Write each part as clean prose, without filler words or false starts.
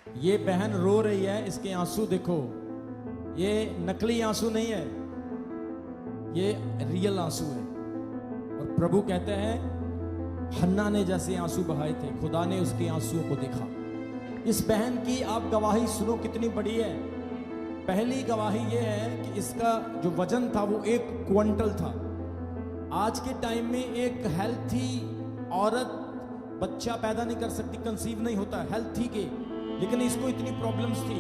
ये बहन रो रही है, इसके आंसू देखो, ये नकली आंसू नहीं है, ये रियल आंसू है। और प्रभु कहते हैं हन्ना ने जैसे आंसू बहाए थे, खुदा ने उसके आंसुओं को देखा। इस बहन की आप गवाही सुनो कितनी बड़ी है। पहली गवाही ये है कि इसका जो वजन था वो 1 क्विंटल था। आज के टाइम में एक हेल्थी औरत बच्चा पैदा नहीं कर सकती, कंसीव नहीं होता हेल्थी के, लेकिन इसको इतनी प्रॉब्लम्स थी।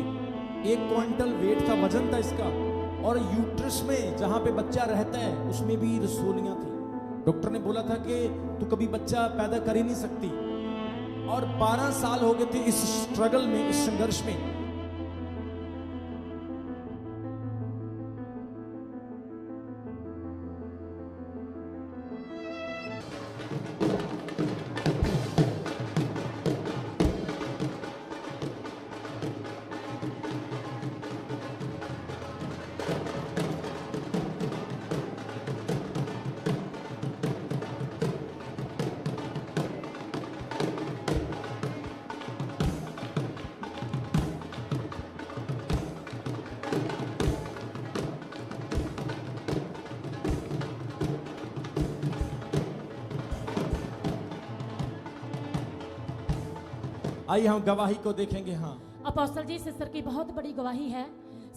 1 क्विंटल वेट था, वजन था इसका, और यूट्रस में जहां पे बच्चा रहता है उसमें भी रसोलियां थी। डॉक्टर ने बोला था कि तू कभी बच्चा पैदा कर ही नहीं सकती। और 12 साल हो गए थे इस स्ट्रगल में, इस संघर्ष में। आइए हम गवाही को देखेंगे। हाँ अपोस्टल जी, सिस्टर की बहुत बड़ी गवाही है।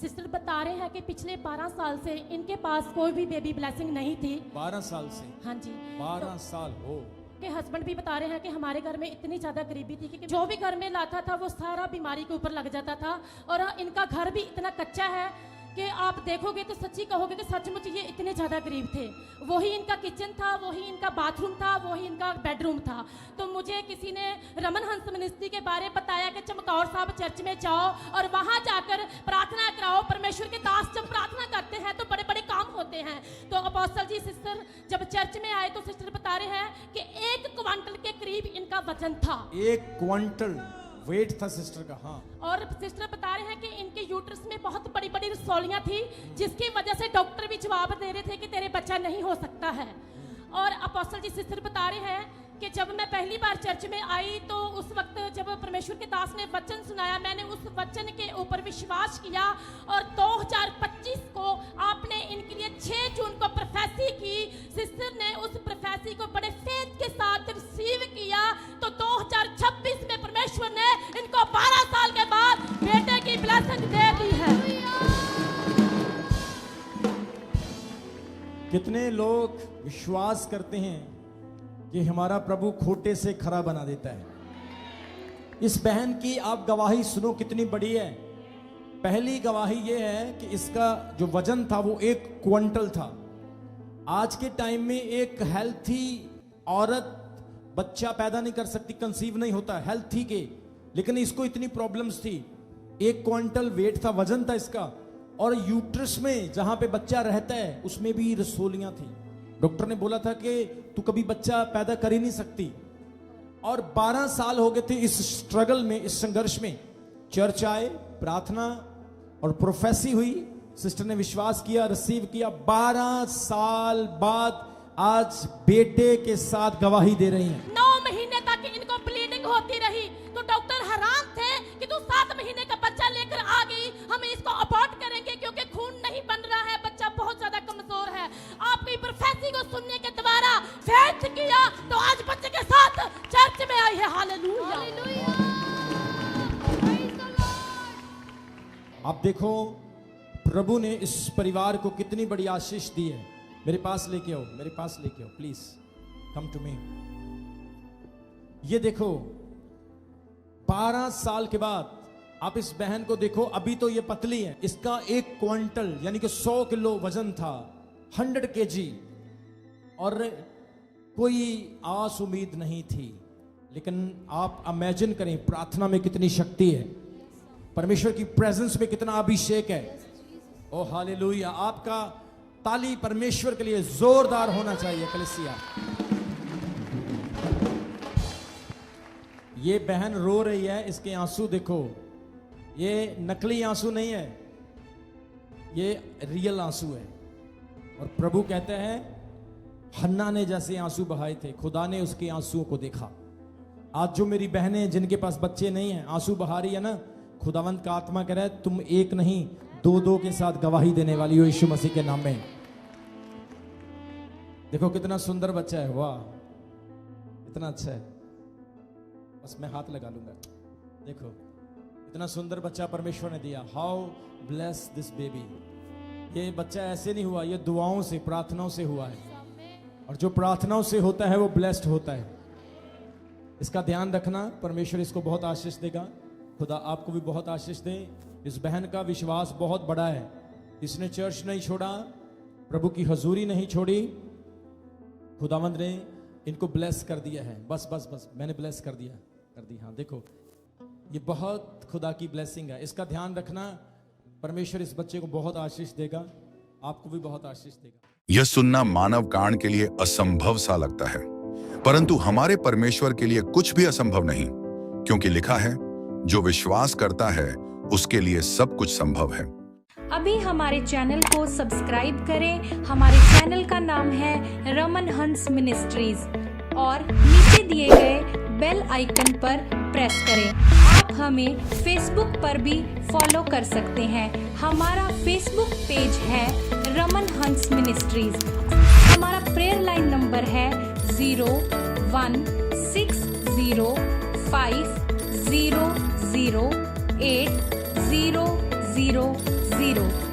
सिस्टर बता रहे हैं कि पिछले 12 साल से इनके पास कोई भी बेबी ब्लेसिंग नहीं थी। 12 साल से? हाँ जी, 12 साल हो के हस्बैंड भी बता रहे हैं कि हमारे घर में इतनी ज्यादा गरीबी थी कि जो भी घर में लाता था वो सारा बीमारी के ऊपर लग जाता था। और इनका घर भी इतना कच्चा है कि आप देखोगे तो सच्ची कहोगे कि सचमुच ये इतने ज्यादा गरीब थे। वही इनका किचन था, वही इनका बाथरूम था, वही इनका बेडरूम था। तो मुझे किसी ने रमन हंस मिनिस्ट्री के बारे बताया कि चमकौर साहब चर्च में जाओ और वहां जाकर प्रार्थना कराओ। परमेश्वर के दास जब प्रार्थना करते हैं तो बड़े बड़े काम होते हैं। तो अपोस्टल जी सिस्टर जब चर्च में आए तो सिस्टर बता रहे हैं कि 1 क्विंटल के करीब इनका वजन था। 1 क्विंटल वेट था सिस्टर का। हाँ, और सिस्टर बता रहे हैं कि इनके यूट्रस में बहुत बड़ी बड़ी रसौलियां थी, जिसकी वजह से डॉक्टर भी जवाब दे रहे थे कि तेरे बच्चा नहीं हो सकता है। और अपोस्टल जी सिस्टर बता रहे हैं कि जब मैं पहली बार चर्च में आई तो उस वक्त जब परमेश्वर के दास ने वचन सुनाया, मैंने उस वचन के ऊपर विश्वास किया। और 2025 को आपने इनके लिए 6 जून को प्रोफेसी की। सिस्टर ने उस प्रोफेसी को बड़े फेथ के साथ रिसीव किया। तो 2026 में परमेश्वर ने इनको 12 साल के बाद बेटे की ब्लेसिंग दे दी है। कितने लोग विश्वास करते हैं कि हमारा प्रभु खोटे से खरा बना देता है। इस बहन की आप गवाही सुनो कितनी बड़ी है। पहली गवाही ये है कि इसका जो वजन था वो 1 क्विंटल था। आज के टाइम में एक हेल्थी औरत बच्चा पैदा नहीं कर सकती, कंसीव नहीं होता हेल्थी के, लेकिन इसको इतनी प्रॉब्लम्स थी। 1 क्विंटल वेट था, वजन था इसका, और यूट्रस में जहां पे बच्चा रहता है उसमें भी रसोलियां थी। डॉक्टर ने बोला था कि तू कभी बच्चा पैदा कर ही नहीं सकती। और 12 साल हो गए थे इस स्ट्रगल में, इस संघर्ष में। चर्च आए, प्रार्थना और प्रोफेसी हुई, सिस्टर ने विश्वास किया, रिसीव किया। 12 साल बाद आज बेटे के साथ गवाही दे रही हैं। 9 महीने तक इनको ब्लीडिंग होती रही तो डॉक्टर हैरान थे कि तू 7 महीने का बच्चा लेकर आ गई, हम इसको अबॉर्ट करेंगे क्योंकि खून नहीं बन रहा है, बच्चा बहुत ज्यादा कमजोर है। आपकी प्रोफेसी को सुनने के द्वारा फेथ किया तो आज बच्चे के साथ चर्च में आई है। हालेलुया, आप देखो प्रभु ने इस परिवार को कितनी बड़ी आशीष दी है। मेरे पास लेके आओ, मेरे पास लेके आओ, प्लीज कम टू मी। ये देखो 12 साल के बाद आप इस बहन को देखो, अभी तो ये पतली है। इसका 1 क्विंटल यानी कि 100 किलो वजन था, 100 केजी, और कोई आस उम्मीद नहीं थी। लेकिन आप इमेजिन करें प्रार्थना में कितनी शक्ति है, परमेश्वर की प्रेजेंस में कितना अभिषेक है। ओ हालेलुया। आपका ताली परमेश्वर के लिए जोरदार होना चाहिए कलीसिया। ये बहन रो रही है, इसके आंसू देखो, ये नकली आंसू नहीं है, ये रियल आंसू है। और प्रभु कहते हैं हन्ना ने जैसे आंसू बहाए थे, खुदा ने उसके आंसुओं को देखा। आज जो मेरी बहनें जिनके पास बच्चे नहीं हैं आंसू बहा रही है ना, खुदावंत का आत्मा कह रहा है तुम एक नहीं दो दो के साथ गवाही देने वाली हो यीशु मसीह के नाम में। देखो कितना सुंदर बच्चा है, वाह इतना अच्छा है। बस मैं हाथ लगा लूंगा। देखो इतना सुंदर बच्चा परमेश्वर ने दिया। How bless this baby. ये बच्चा ऐसे नहीं हुआ, ये दुआओं से प्रार्थनाओं से हुआ है, और जो प्रार्थनाओं से होता है वो ब्लेस्ड होता है। इसका ध्यान रखना, परमेश्वर इसको बहुत आशीष देगा। खुदा आपको भी बहुत आशीष दे। इस बहन का विश्वास बहुत बड़ा है, इसने चर्च नहीं छोड़ा, प्रभु की हजूरी नहीं छोड़ी। खुदावंद ने इनको ब्लेस कर दिया है। बस बस बस मैंने ब्लेस कर दी। हाँ देखो ये बहुत खुदा की ब्लेसिंग है। इसका ध्यान रखना, परमेश्वर इस बच्चे को बहुत आशीष देगा, आपको भी बहुत आशीष देगा। यह सुनना मानव कान के लिए असंभव सा लगता है, परंतु हमारे परमेश्वर के लिए कुछ भी असंभव नहीं, क्योंकि लिखा है जो विश्वास करता है उसके लिए सब कुछ संभव है। अभी हमारे चैनल को सब्सक्राइब करें। हमारे चैनल का नाम है रमन हंस मिनिस्ट्रीज और नीचे दिए गए बेल आइकन पर प्रेस करें। आप हमें फेसबुक पर भी फॉलो कर सकते हैं। हमारा फेसबुक पेज है रमन हंस मिनिस्ट्रीज। हमारा प्रेयर लाइन नंबर है 0160500800.